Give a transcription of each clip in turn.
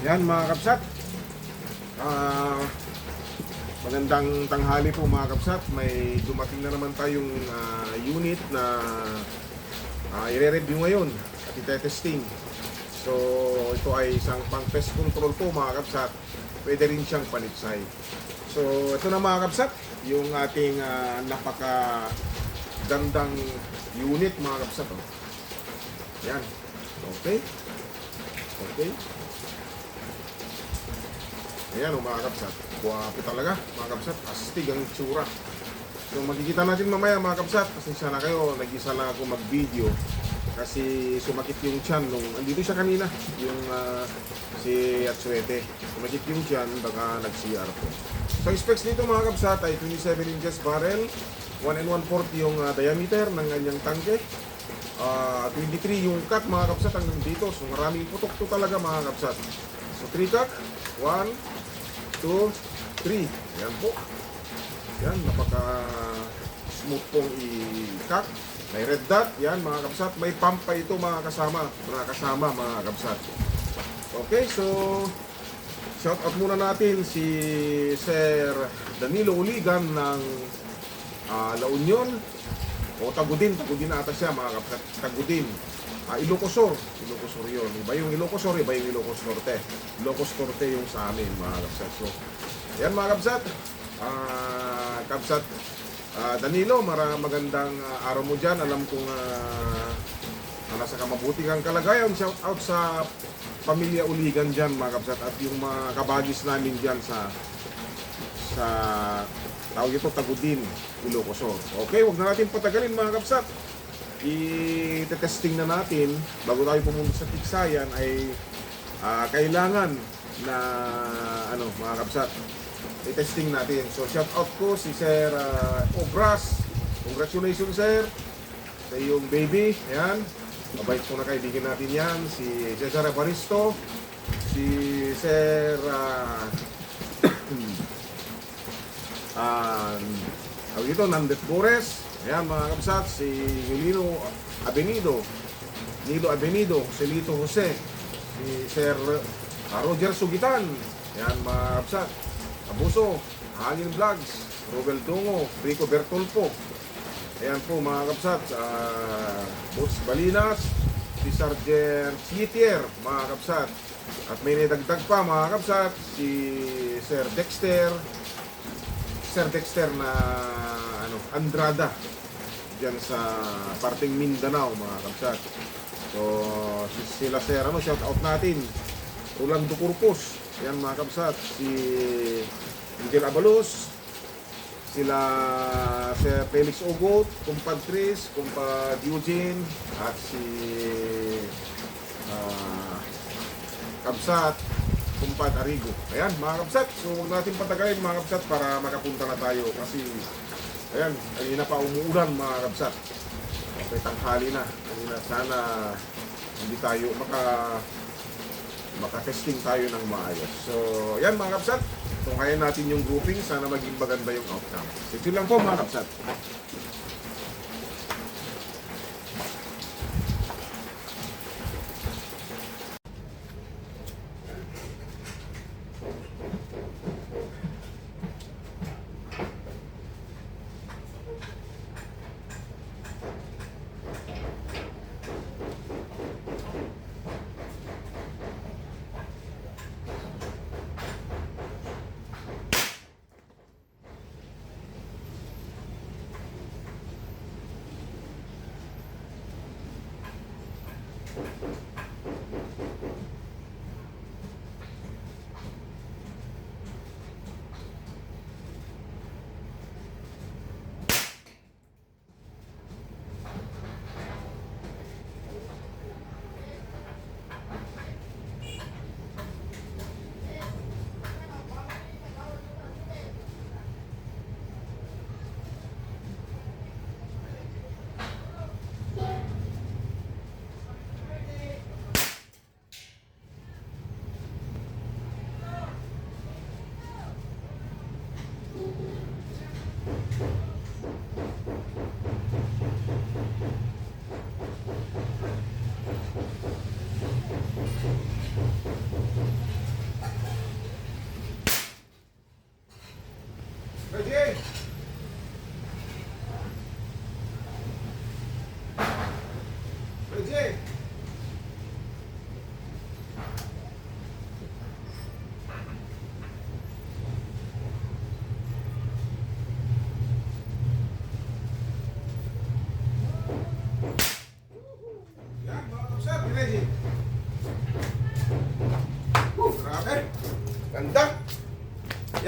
Yan mga kapsat, magandang tanghali po mga kapsat. May dumating na naman tayong unit na i-review ngayon at i-testing. So ito ay isang pang pest control po mga kapsat. Pwede rin siyang panitsay. So ito na mga kapsat, yung ating napaka gandang unit mga kapsat. Oh. Yan. Okay. Okay. Ayan o mga kapsat, guwapo talaga mga kapsat, astig ang itsura. So makikita natin mamaya mga kapsat, pasensya na kayo, nag-isa lang ako mag-video kasi sumakit yung tiyan nung, andito siya kanina, yung si Atsuete. Sumakit yung tiyan, baka nag-CR po. So specs nito mga kapsat ay 27 inches barrel, 1 and 1/4 yung diameter ng kanyang tangke. 23 yung cut mga kapsat hanggang dito, so maraming putok to talaga mga kapsat. So 3 cut, 1, 2, 3. Yan po. Yan, napaka smooth pong i-cut. May red dot. Yan mga kapsat. May pump pa ito mga kasama. Mga kapsat. Okay, so shout out muna natin si Sir Danilo Uligan ng La Union. O Tagudin ata siya mga kapsat. Tagudin. Ilocosur yun. Iba yung Ilocosur, iba yung Ilocos Norte. Ilocos Norte yung sa amin mga kapsat. So, yan mga kapsat. Kapsat Danilo, magandang araw mo dyan. Alam kong nasa kamabuti kang kalagayan. Shout out sa pamilya Uligan dyan mga kapsat. At yung mga kabagis namin dyan sa tawag ito Tagudin, Ilocosur. Okay, wag na natin patagalin mga kapsat. I-testing na natin bago tayo pumunta sa Tiksayan ay kailangan na mga kapsat i-testing natin. So shout out ko si Sir Obras. Congratulations sir sa iyong baby. Ayan, mabait po na kaibigan natin yan. Si Cesar Evaristo, si Sir Nandet Bores. Ayan mga kapsat, si Nilo Abenido, si Lito Jose, si Sir Roger Sugitan. Ayan mga kapsat, Abuso, Hangin Vlogs, Robel Tungo, Rico Bertolpo. Ayan po mga kapsat, Boss Balinas, si Sergeant Chitier mga kapsat. At may nadagdag pa mga kapsat, si Sir Dexter na Andrada diyan sa parting Mindanao mga kapsat. So sila sir shout out natin. Rolando Curpos, yan mga kapsat, si Miguel Abalos, sila Sir Felix Ogot, Kumpad Tris, Kumpad Eugene, at si kapsat Kumpad Arigo. Ayan mga kapsat, so huwag natin patagalin mga kapsat para makapunta na tayo kasi ayan, kanina pa umuulan mga kapsat. Okay, tanghali na. Kanina sana hindi tayo maka-testing tayo ng maayos. So ayan mga kapsat, tunghayan natin yung grouping, sana maging maganda yung outcome. Ito lang po mga kapsat.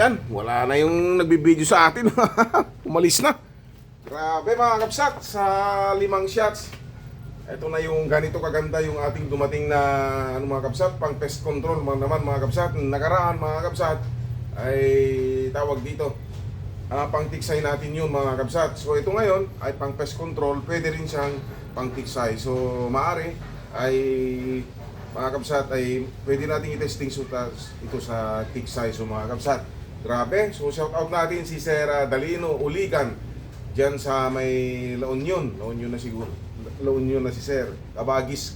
Ayan, wala na yung nagbibideo sa atin. Umalis na. Grabe mga kapsat, sa 5 shots. Ito na yung ganito kaganda yung ating dumating na ano mga kapsat, pang pest control naman mga kapsat. Nakaraan mga kapsat ay tawag dito. Pang tiksay natin yun mga kabsat. So ito ngayon ay pang pest control, pwede rin siyang pang tiksay. So maaari ay mga kabsat ay pwede natin i-testing ito sa tiksay. So mga kabsat, grabe. So shout out natin si Sir Dalino Uligan dyan sa may La Union. La Union na siguro. La Union na si Sir Kabagis.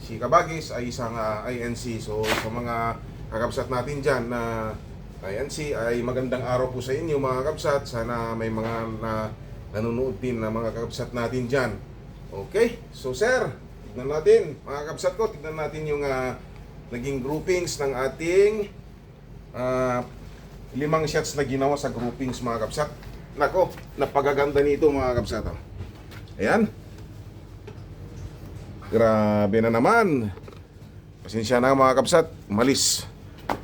Si Kabagis ay isang INC. So sa mga kakabsat natin dyan na INC ay magandang araw po sa inyo mga kabsat. Sana may mga nanonood din na mga kakabsat natin dyan. Okay, so sir, tignan natin mga kabsat ko, tignan natin yung naging groupings ng ating 5 shots na ginawa sa groupings mga kabsat. Nako, napagaganda nito mga kabsat. Ayan, grabe na naman. Pasensya na mga kabsat, malis.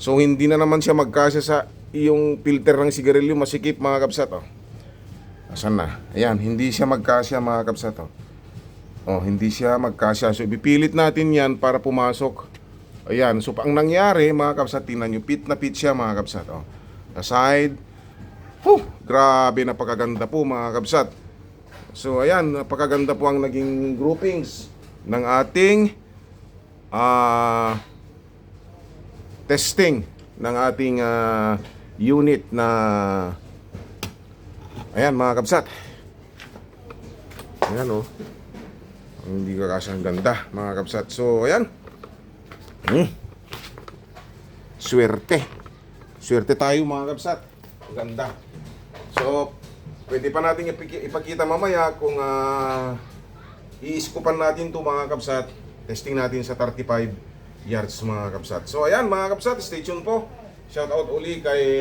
So hindi na naman siya magkasya sa iyong filter ng sigarilyo, masikip mga kabsat. Asan na? Ayan, hindi siya magkasya mga kabsat. Hindi siya magkasya. So ipipilit natin yan para pumasok. Ayan, so ang nangyari mga kabsat, tingnan nyo, pit na pit siya mga kabsat. Aside. Grabe, napakaganda po mga kabsat. So ayan, napakaganda po ang naging groupings ng ating testing ng ating unit na ayan mga kabsat. Ayan hindi ka kasi ang ganda mga kabsat. So ayan, swerte tayo mga kabsat. Ang ganda. So pwede pa natin ipakita mamaya kung i-scopan natin to mga kabsat. Testing natin sa 35 yards mga kabsat. So ayan mga kabsat, stay tuned po. Shout out uli kay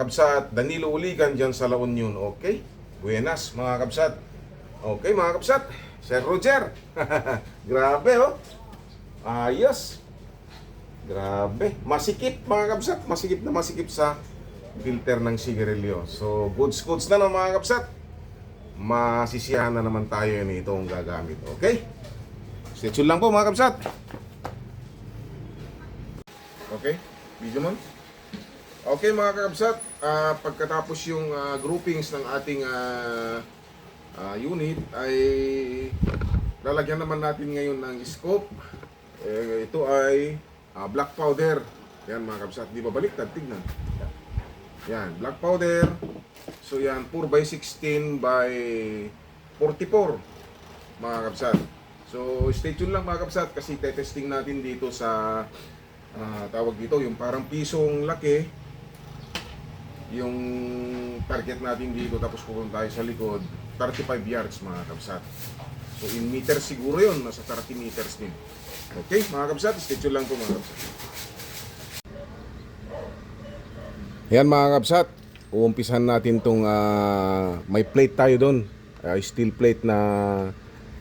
kabsat Danilo Uligan dyan sa La Union. Okay, buenas mga kabsat. Okay mga kabsat, Sir Roger. Grabe ayos. Grabe, masikip mga kabsat. Masikip sa filter ng sigarilyo. So goods na mga kabsat. Masisiyahan na naman tayo nito ang gagamit. Okay, stay tuned lang po mga kabsat. Okay, video man. Okay mga kakabsat, pagkatapos yung groupings ng ating unit ay lalagyan naman natin ngayon ng scope. Ito ay black powder. Yan mga kakabsat, di ba baliktad? Tignan. Yan, black powder. So yan, 4x16 by 44 mga kakabsat. So stay tuned lang mga kakabsat kasi testing natin dito sa tawag dito, yung parang pisong laki yung target natin dito, tapos pupunta tayo sa likod 35 yards mga kabsat. So in meters siguro yun, nasa 30 meters din. Okay mga kabsat, stay tuned lang po mga kabsat. Yan mga kabsat, uumpisahan natin tong may plate tayo doon, steel plate na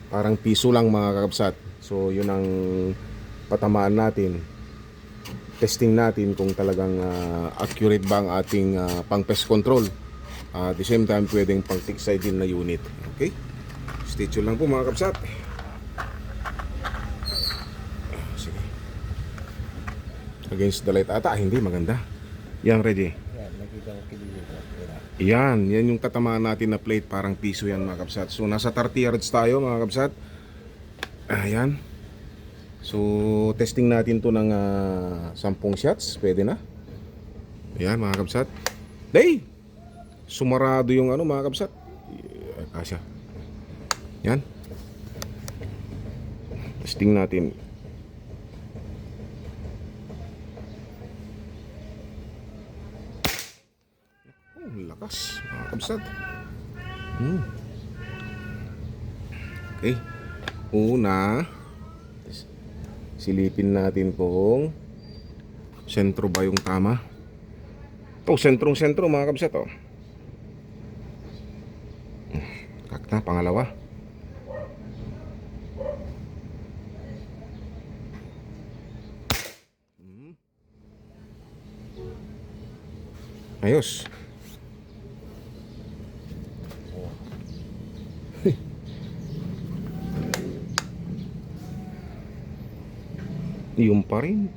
parang piso lang mga kabsat. So yun ang patamaan natin. Testing natin kung talagang accurate ba ang ating pang pest control. At the same time, pwedeng pang tiksay din na unit. Okay? Stay tuned lang po mga kabsat. Sige. Against the light ata, hindi maganda. Yan, ready? Yan yung tatamaan natin na plate, parang piso yan mga kabsat. So nasa 30 yards tayo mga kabsat. Ayan. So, testing natin to ng 10 shots. Pwede na. Ayan, mga kabsat. Day! Sumarado yung mga kabsat. Kasya. Yan. Testing natin. Lakas, mga kabsat. Okay. Una, silipin natin kung sentro ba yung tama. Sentrong-sentro mga kabsat. Kakta, pangalawa. Ayos. Yung pa rin.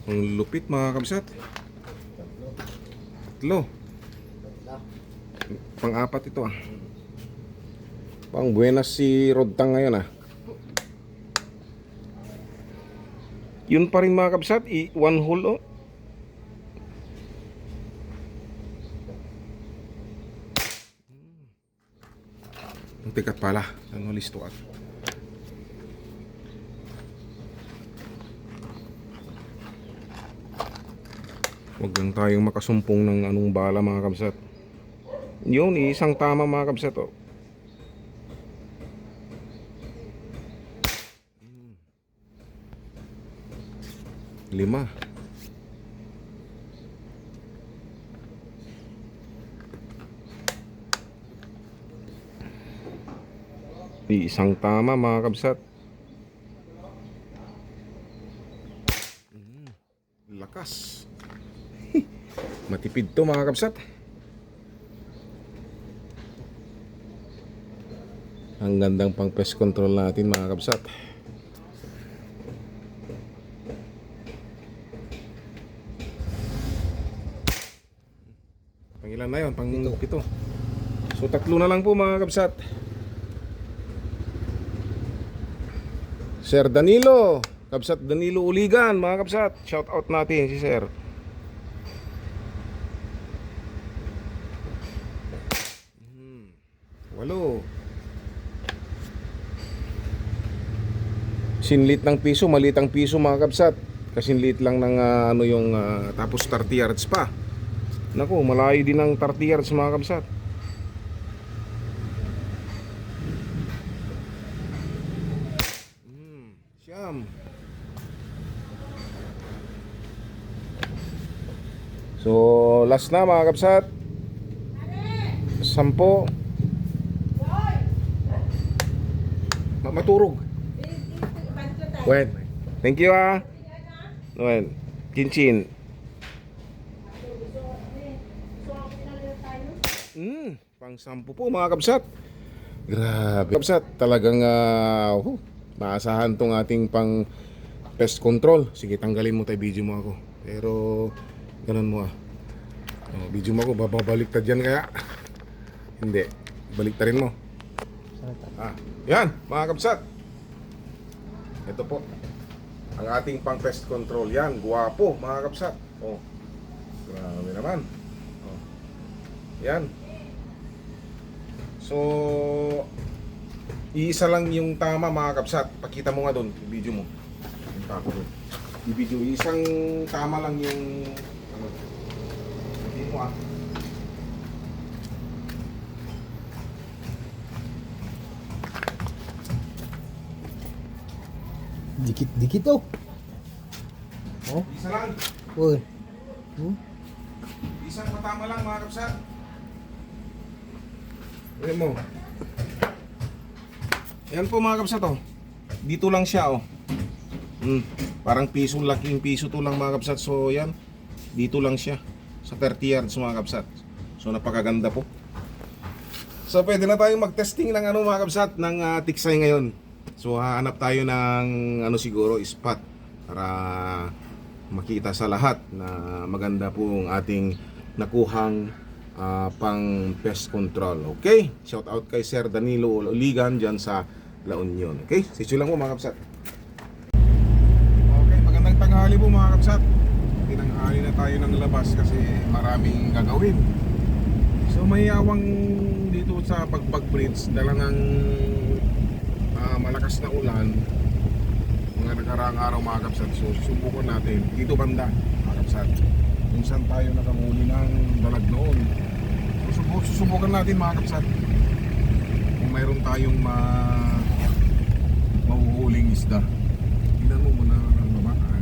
Ang lupit mga kabsat. Tatlo. Pang-apat ito ah. Pang buenas si Rodtang ngayon ah. Yun pa rin mga kabsat, one hole oh. Ang tikat pala, ano listo at. Huwag lang tayong makasumpong ng anong bala mga kabsat. Yun, isang tama mga kabsat oh. Lima. Isang tama mga kabsat. Lakas. Matipid to mga kabsat. Ang gandang pang pest control natin mga kabsat. Pangilan na yun? Pang pito. So tatlo na lang po mga kabsat. Sir Danilo, Kabsat Danilo Uligan mga kabsat. Shout out natin si Sir. Walo. Sinlit ng piso, maliit ang piso mga kabsat. Kasinlit lang ng ano yung tapos 30 yards pa. Naku, malayo din ang 30 yards mga kabsat. Siyam. So last na mga kabsat. 10. Maturog. Wait. Thank you ah. Wait. Cincin. Pang 10 po mga kabsat. Grabe. Kabsat, talagang maasahan tong ating pang pest control. Sige, tanggalin mo tayo, video mo ako. Pero ganun mo ah. Video mo ako, babaliktad yan kaya. Hindi, baliktarin mo. Yan mga kabsat. Ito po ang ating pang pest control. Yan, guwapo mga kabsat. Oh, grabe naman. Oh. Yan. So iisa lang yung tama mga kabsat. Pakita mo nga doon, i-video mo. I-video, isang tama lang yung ano. Hindi mo ah. Dikit-dikit oh. Oh. Isa lang. Uy. Isang matama lang mga kabsat. Ayan mo. Yan po mga kabsat oh. Dito lang siya oh. Parang piso, laking piso to lang mga kabsat. So yan, dito lang siya sa 30 yards mga kabsat. So napakaganda po. So pwede na tayong mag-testing ng ano mga kabsat, ng tiksay ngayon. So hahanap tayo ng ano siguro spot para makita sa lahat na maganda po ang ating nakuhang pang pest control. Okay? Shout out kay Sir Danilo Uligan dyan sa La Union. Okay? Sisyo lang po mga kabsat. Okay, magandang tanghali po mga kabsat. Tinanghali na tayo ng labas kasi maraming gagawin. So may awang dito sa Bagbag Bridge, dalangang malakas na ulan mga nakaraang araw mga kabsat. So susubukan natin dito banda mga kabsat kung saan tayo nakamuli ng dalag noon. So susubukan natin mga kabsat kung mayroon tayong mahuhuling isda. Tingnan mo muna ang babaan.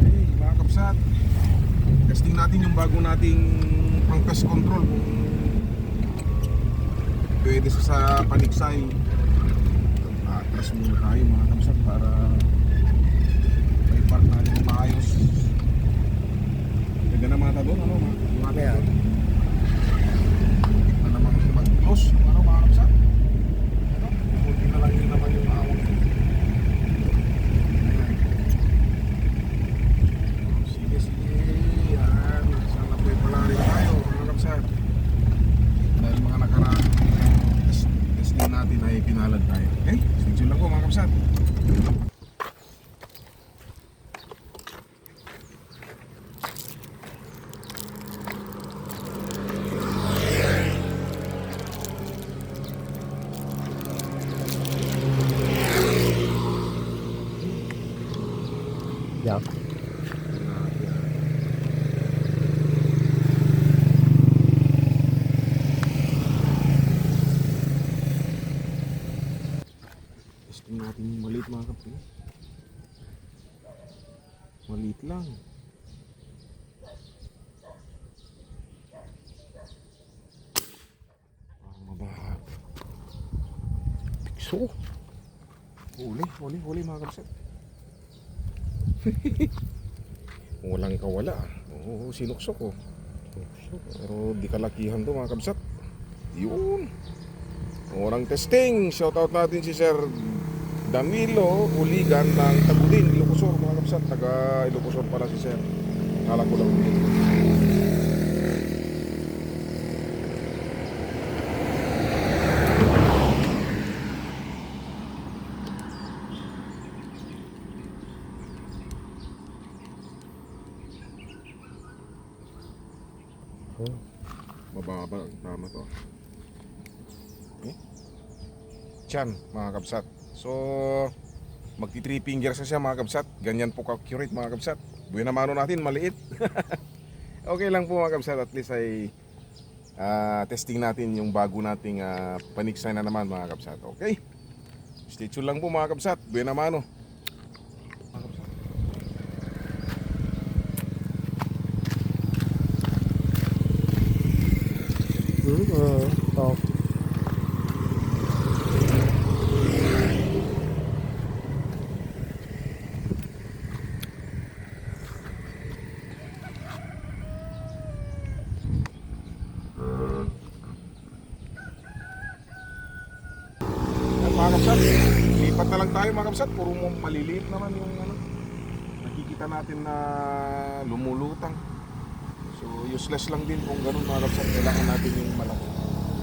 Okay mga kabsat, testing natin yung bago nating pang pest control kung pwede sa paniksay. atras muna tayo mga kapsat para may park natin ng maayos. Ganda na mga doon, ano mga Kaya, na naman mag-close ng ano mga kapsat. Ano, kunti na lang yun naman yung mahawak. Ayan. Sige, sige. Yan. Sana po'y palari tayo mga kapsat. Dahil mga nakaraan testing natin ay pinalad tayo. Okay? Stay lang po mga kapsat. yan. Testing natin yung maliit mga kapatid. Maliit lang. Parang mabahag. Tikso. Huli mga kapatid. Walang kawala. Oo, sinuksok ko. Pero di kalakihan to mga kabsat. Yun. Orang testing. Shoutout natin si Sir Danilo Uligan ng Tagudin, Ilocosur mga kabsat. Taga Ilocosur pala si Sir. Kala ko lang. Mababa, tama to. Okay. Tiyan, mga kabsat. So, magti 3 fingers na siya mga kabsat. Ganyan po ka-accurate mga kabsat. Buena mano natin, maliit. Okay lang po mga kabsat. At least ay testing natin yung bago nating paniksay na naman mga kabsat. Okay? Stay tuned lang po mga kabsat. Buena mano. Mga kabsat. Oh. Mga kapsat, lipat na lang tayo mga kapsat. Puro maliliit naman yung ano, nakikita natin na lumulutang. So useless lang din kung ganun mga kapsat. Kailangan natin yung malaki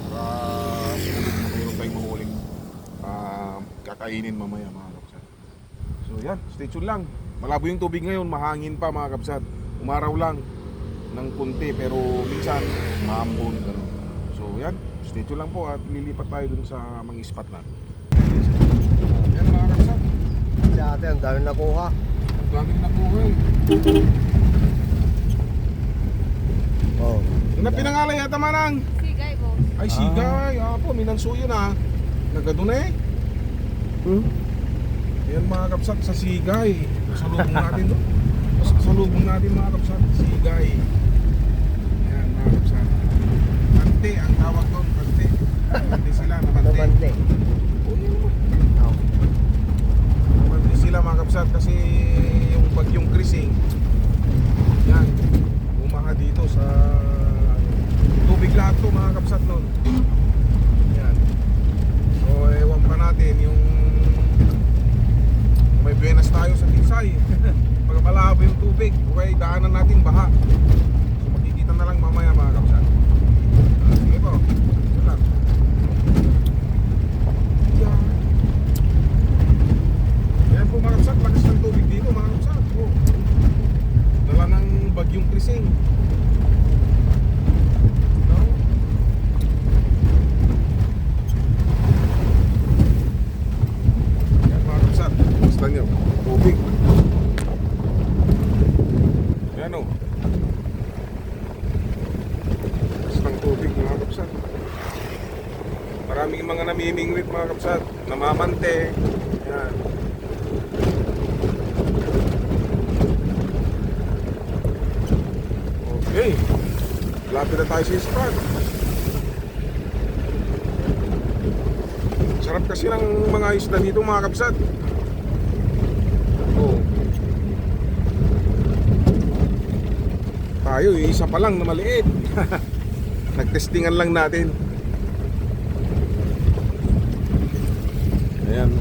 para sulit na mayroon tayong mahuling kakainin mamaya mga kapsat. So yan, stay tuned lang. Malabo yung tubig ngayon, mahangin pa mga kapsat. Umaraw lang ng kunti pero minsan maambon ganun. So yan, stay tuned lang po at lilipat tayo dun sa mga spot natin. Yan mga kapsat, Dati, ang dami nakuha. ang daming nakuha eh. Oh. Ano pinangalay yata manang? Sigay, boss. Ay sigay, apo, minansuyo na. Nagadun eh. Yan mga kapsat sa sigay. Salubong natin no? Salubong natin mga kapsat, sigay. Yan mga kapsat. Mante ang tawag doon, mante. Mante sila na mante. Namante. Oo, yun naman. Oh. Mante sila mga kapsat kasi yung bagyong Krising. Yan. Umaha dito sa tubig lahat to mga kapsat noon. Yan. So ewan pa natin yung may buenas tayo sa Tinsay. Pag malabo yung tubig, okay, daanan natin baha. So makikita na lang mamaya mga kapsat. Sige po. Ito lang. Yan. Yan po mga kapsat, lakas ng tubig dito mga kapsat. Oh. Dala ng bagyong Krising. No? Yan mga kapsat, basta nyo, tubig. Yan o. Basta ng tubig mga kapsat. Maraming mga namimingwit mga kapsat, namamante. Yan. Okay, lapit na tayo sa spot. Sarap kasi ng mga isda dito mga kabsat. Oh. Tayo, yung isa pa lang na maliit. Nagtestingan lang natin. Ayan.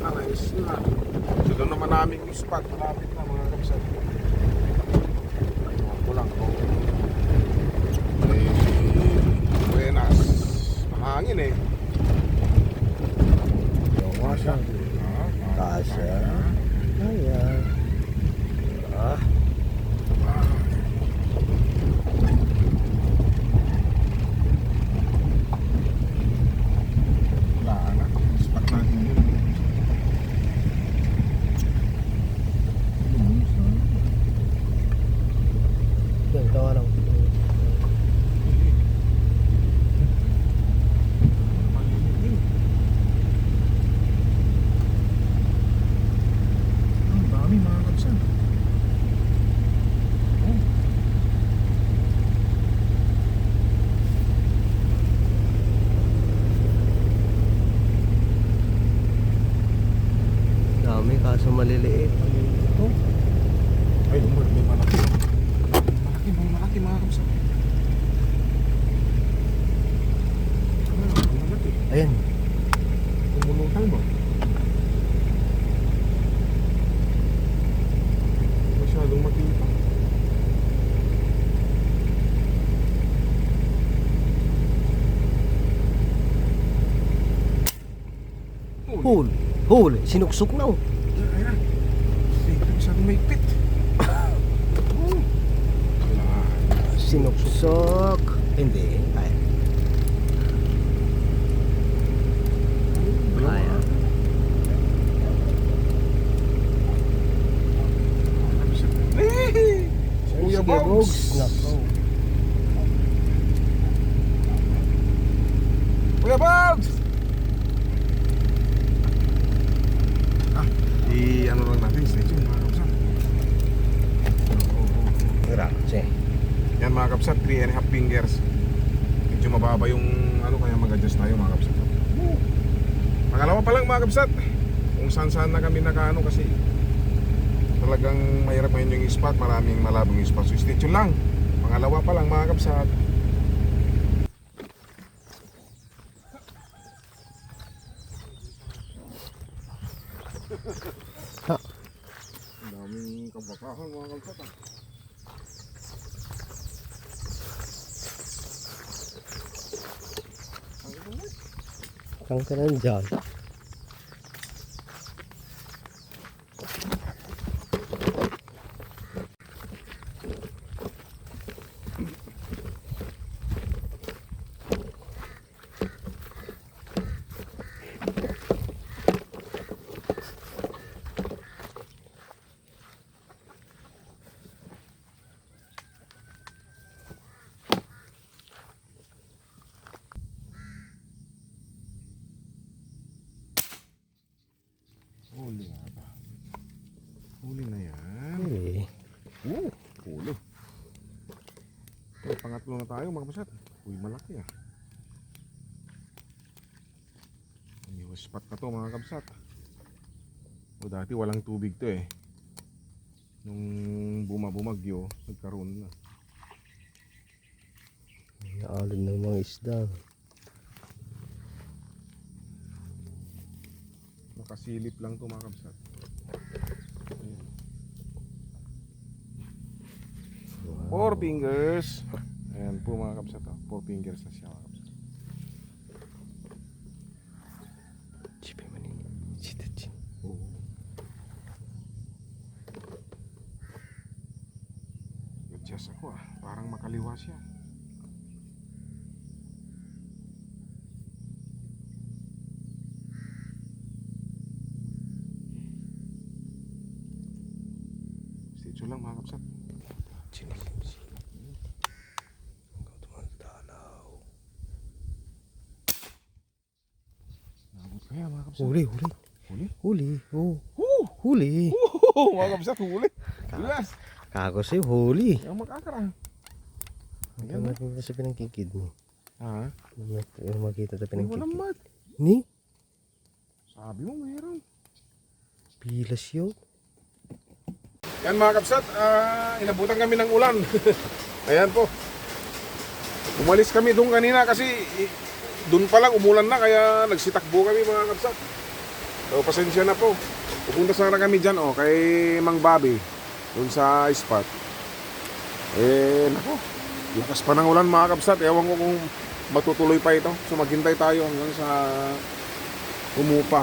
Nice na. So doon naman namin yung spot. Malapit na mga kabsat. Ako lang ako. Buenas. Mahangin eh. Yung wasa. Kasya. Ayan. Ah. Wala na. Spot natin yun. Yung tawa lang. Ang dami mga kabsat. Oh. Dami kaso maliliit. Oh. Ay, may malaki. Malaki mga kabsat. Malaki. Ayan. Lumulutang ba? Masyadong makita. Huli. Huli. Sinuksok na oh. Ayan. Masyadong maipit. Oh. Wala. Sinuksok. Hindi. Ay. Ayan. Eh! Kuya Sige, Bogs. Nako. Kuya Bogs! Ano lang natin, stay tuned mga kapsat. Grabe. Yan mga kapsat, 3.5 fingers. Medyo mababa yung ano, kaya mag-adjust tayo mga kapsat. Pangalawa pa lang mga kapsat. Kung saan-saan na kami nakaano kasi talagang mahirap ngayon yung spot, maraming malabong yung spot. So stay tuned lang. Pangalawa pa lang mga kapsat. Ha. Ang daming kabakahan mga kapsat ah. Kang ka na dyan. Huli nga ba? Huli na yan. Huli. Huli. Okay, pangatlo na tayo mga kapsat. Uy, malaki ah. Yung spot na to mga kapsat. O dati walang tubig to eh. Nung bumagyo, nagkaroon na. Naalad ng mga isda. Nakasilip lang to mga kapsat. Ayan. 4 fingers. Ayan po mga kapsat. 4 fingers na siya mga kapsat. Chipi manini. Chitachin. Adjust ako ah. Parang makaliwa siya. Stitch lang mga kapsat. Chinisimsi. Ikaw tumandalaw. Nabot kaya mga kapsat. Huli. Huli? Huli. Oh. Huli. Mga kapsat, huli. Bilas. Kako si huli. Yung makakarang. Ito natin sa pinangkikid mo. Ha? Yung makita sa Ay, walang pinangkikid. mat. Ni? Sabi mo mayroon. Pilas yun. Yan mga kapsat, inabutan kami ng ulan. Ayan po. Umalis kami doon kanina kasi doon pa lang umulan na kaya nagsitakbo kami mga kapsat. So pasensya na po. Pupunta sana kami dyan kay Mang Bobby doon sa spot. Nako, lakas pa ng ulan mga kapsat. Ewan ko kung matutuloy pa ito. So maghintay tayo hanggang sa umupa.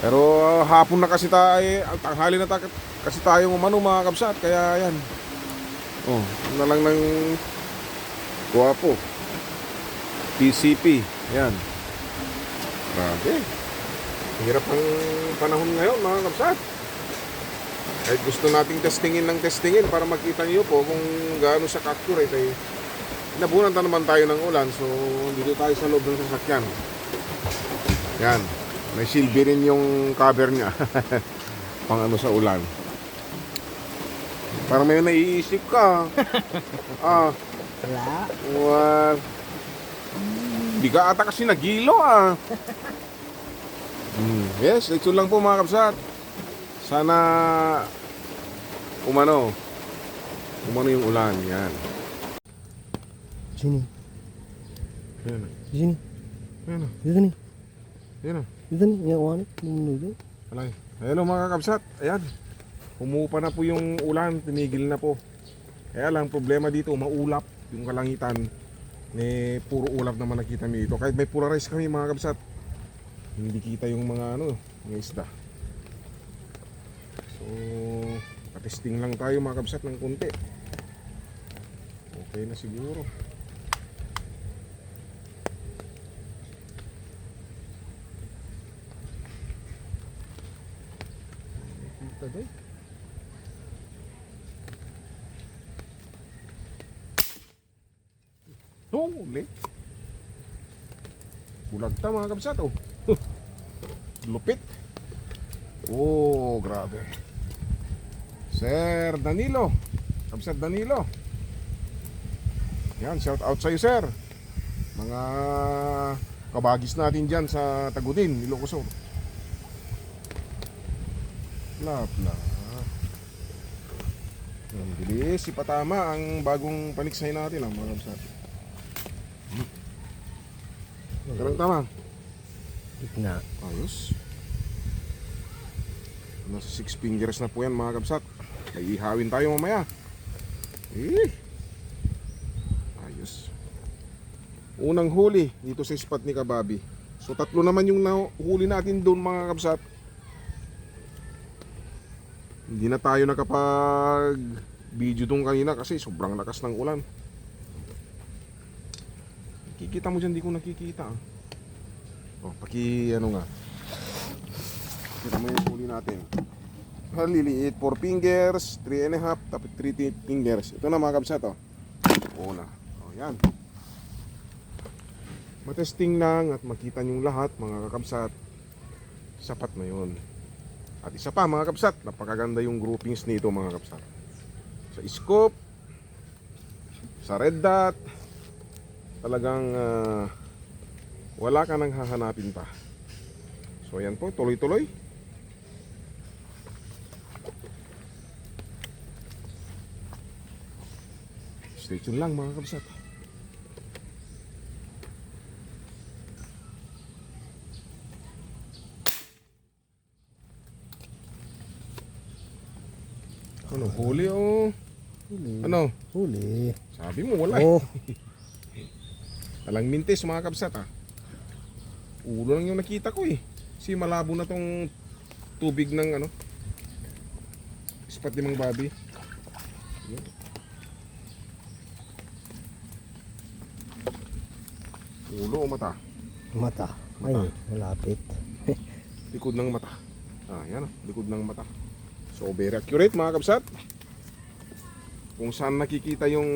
Pero hapon na kasi tayo, tanghali na kasi tayo umano mga kapsat. Kaya yan. Na lang ng guwapo. PCP. Yan. Grabe. Hirap ang panahon ngayon mga kapsat. Kahit gusto nating testingin para makita niyo po kung gaano siya accurate ay nabunan naman tayo ng ulan. So dito tayo sa loob ng sasakyan. Yan. May silbi rin yung cover niya. Pang ano sa ulan. Parang may naiisip ka. Wala. Well, di ka ata kasi nagilo Yes, ito lang po mga kapsat. Sana umano yung ulan. Yan. Sini. Yan. Sini. Yan. Dito ni. Yan. Dito ni. Yung wanit. Yung Alay. Ayan mga kapsat. Ayan. Humupa na po yung ulan. Tumigil na po. Kaya lang problema dito, maulap yung kalangitan. Puro ulap naman nakita mo dito. Kahit may polarize kami mga kapsat, hindi kita yung mga mga isda. So, patesting lang tayo mga kapsat ng konti. Okay na siguro. Kita doon. Huli. Bulagta mga kabsat Lupit. Grabe. Sir Danilo. Kabsat Danilo. Yan, shout out sa'yo sir. Mga kabagis natin dyan sa Tagudin, Ilocos Sur. Lapla. Ang bilis, ipatama ang bagong paniksay natin mga kabsat. Karang tama. gitna. Ayos. Nasa 6 fingers na po yan mga kabsat. Ihawin tayo mamaya. Ayos. Unang huli dito sa spot ni Kababi. So 3 naman yung huli natin doon mga kabsat. Hindi na tayo nakapag video doon kanina kasi sobrang lakas ng ulan. Kikita mo dyan, di ko nakikita. Nga. Kita mo yung huli natin. Haliliit, 4 fingers, 3 and a half, tapos 3 fingers. Ito na mga kabsat, Una. Yan. Matesting lang at makita nyong lahat mga kakabsat. Sapat na yun. At isa pa mga kabsat, napakaganda yung groupings nito mga kabsat. Sa scope, sa red dot, talagang wala ka nang hahanapin pa. So ayan po, tuloy-tuloy. Stay tuned lang mga kabsat. Ano, huli Huli. Ano? Huli. Sabi mo wala Talang mintis mga kabsat Ulo lang yung nakita ko Kasi malabo na tong tubig ng spot ni Mang Bobby. Ulo o mata? Mata. Ay, malapit. Likod ng mata. Yan likod ng mata. So very accurate mga kabsat. Kung saan nakikita yung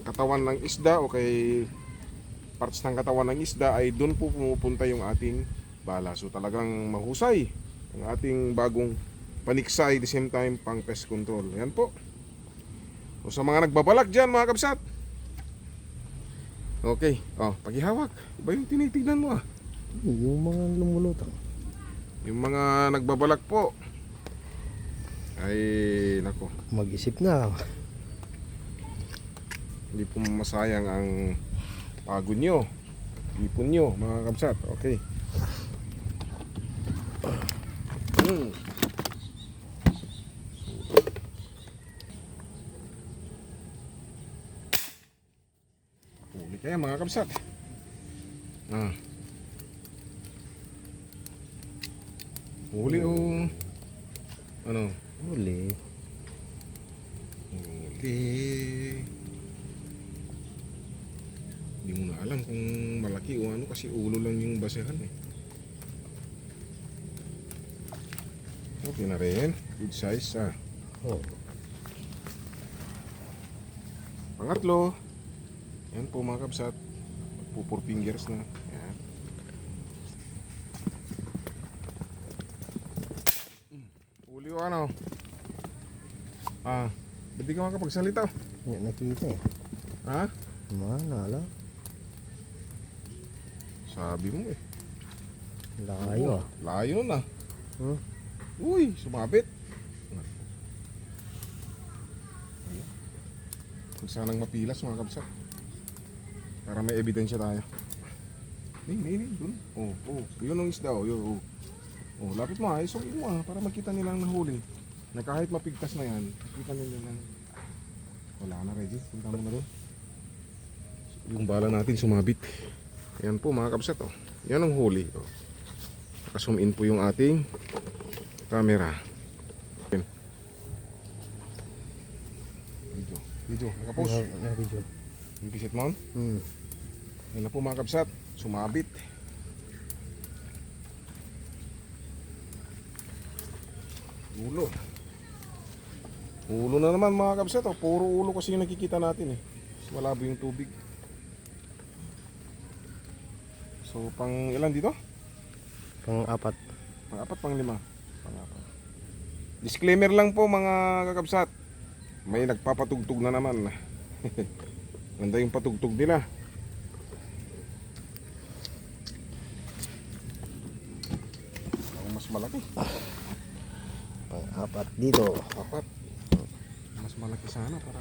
katawan ng isda o kay parts ng katawan ng isda ay doon po pumupunta yung ating bala. So talagang mahusay ang ating bagong paniksay, the same time pang pest control. Yan po. O sa mga nagbabalak dyan mga kabsat. Okay, pagihawak. Iba yung tinitignan mo ah. Yung mga lumulutang. Yung mga nagbabalak po. Ay, nako. Mag-isip na. Hindi po masayang ang pagod nyo. Ipon nyo mga kabsat. Okay. Huli kaya mga kabsat. Huli o ano? Huli. Huli. Hindi mo na alam kung malaki o ano kasi ulo lang yung basehan eh. Okay na rin. Good size ah. Oh. Pangatlo. Yan po mga kabsat. Po 4 fingers na. Yan. Huli o ano? Ba't di ka makapagsalita? Yan nakita eh. Ha? Manala. Sabi mo eh. Layo ah. Layo na. Huh? Uy, sumabit. Huwag sanang mapilas mga kabsat. Para may ebidensya tayo. Hindi, dun. Yun ang isda yun. Lapit mo isungin mo para makita nilang nahuli. Na kahit mapigtas na yan, makita nila lang. Wala na, Reggie. Punta mo na doon. Yung bala natin sumabit. Yan po mga kabsat Yan ang huli Naka-zoom in po yung ating camera. Video. Naka-post. Video. Yung pisit mount. Yan na po mga kabsat. Sumabit. Ulo. Ulo na naman mga kabsat Puro ulo kasi yung nakikita natin eh. Mas malabo yung tubig. So pang ilan dito? Pang-apat. Pang-apat, pang-lima. Pang-apat. Disclaimer lang po mga kakabsat. May nagpapatugtog na naman. Ganda yung patugtog nila. Ang mas malaki. Pang-apat dito. Apat. Mas malaki sana para.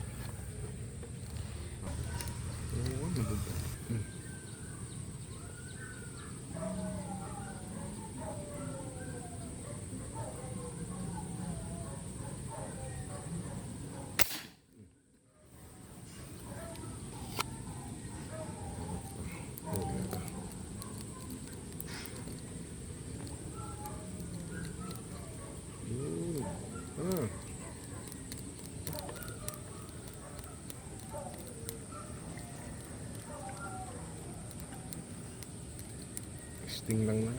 Testing lang na.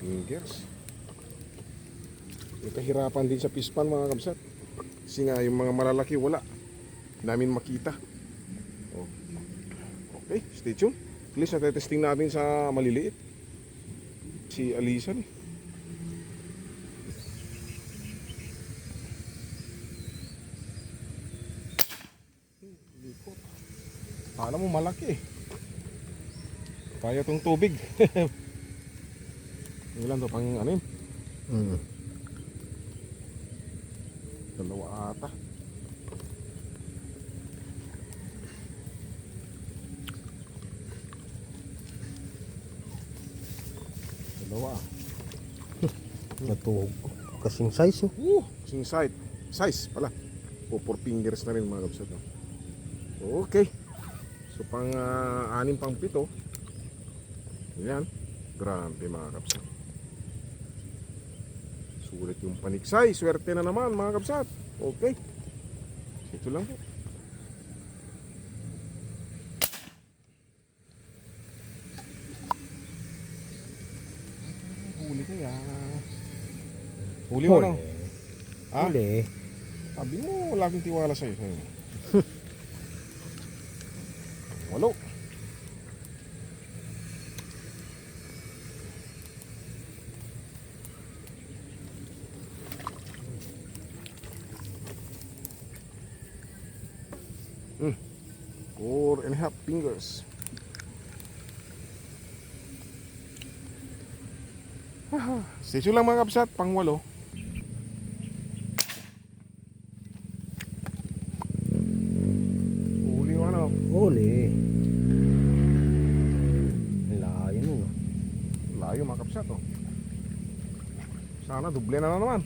Fingers. May kahirapan din sa pispan mga kabsat. Kasi nga yung mga malalaki wala. Namin makita. Okay, stay tuned. Please natetesting natin sa maliliit. Si Alisan eh. Kala mo malaki eh. Kaya tong tubig. Ilan to pang ano yun? Dalawa ata. Dalawa. Natuhog. Kasing size eh. Kasing size pala. 4 fingers na rin mga kabsat. Okay. So pang 6 pang 7. Yan. Grabe mga kabsat. Sulit yung paniksay. Swerte na naman mga kabsat. Okay. Ito lang po. Huli kaya. Huli mo no? Ha? Huli. Sabi mo, wala akong tiwala sa'yo. Walo. 4.5 fingers. Stay tuned lang mga kabsat, pang 8. Huli yung ano. Huli. Layo nun, no? Layo mga kabsat, oh. Sana duble na naman.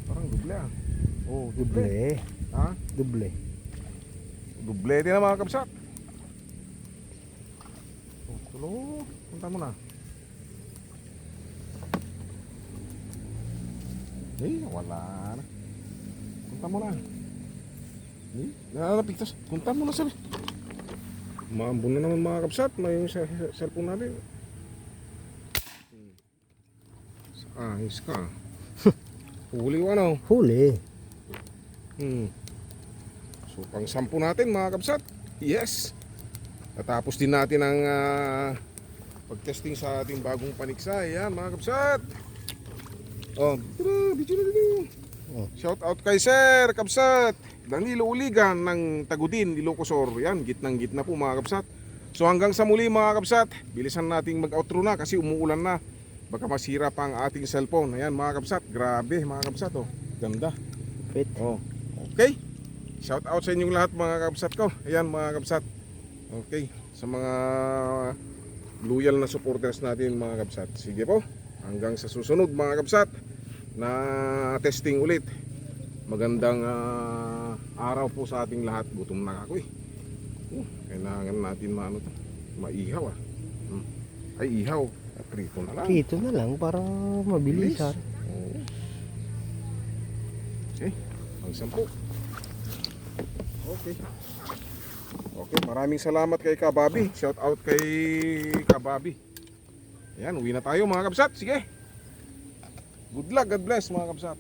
Parang duble ah. Oh, duble. Duble. Ha? Duble. Duble din na mga kabsat. Oh, tulo. Punta mo na. Eh, wala na. Punta mo na. Eh, nalapigtas. Punta mo na sabi. Maambon na naman mga kabsat. May yung cellphone natin. Ayos ka. Huli ko ano. Huli. So pang 10 natin mga kabsat. Yes. Natapos din natin ang pag-testing sa ating bagong paniksa. Ayan mga kabsat. Oh, video na dito. Oh. Shout out kay Sir Kabsat Danilo Uligan ng Tagudin, Ilocosor. Yan, gitnang gitna po mga kabsat. So hanggang sa muli mga kabsat. Bilisan nating mag-outro na kasi umuulan na. Baka masira pa ang ating cellphone. Ayan mga kabsat. Grabe mga kabsat, oh. Ganda. Fit. Oh. Okay. Shout out sa inyong lahat mga kabsat ko. Ayan mga kabsat. Okay. Sa mga loyal na supporters natin mga kabsat. Sige po. Hanggang sa susunod mga kabsat na testing ulit. Magandang araw po sa ating lahat. Gutom na ako eh. Kailangan natin maihaw ah. Ay ihaw. Prito na lang. Dito na lang para mabilis. Bilis. Oo. Okay. Ang 10. Okay. Okay, maraming salamat kay Kababi. Shout out kay Kababi. Ayan, uwi na tayo mga kabsat. Sige. Good luck, God bless mga kabsat.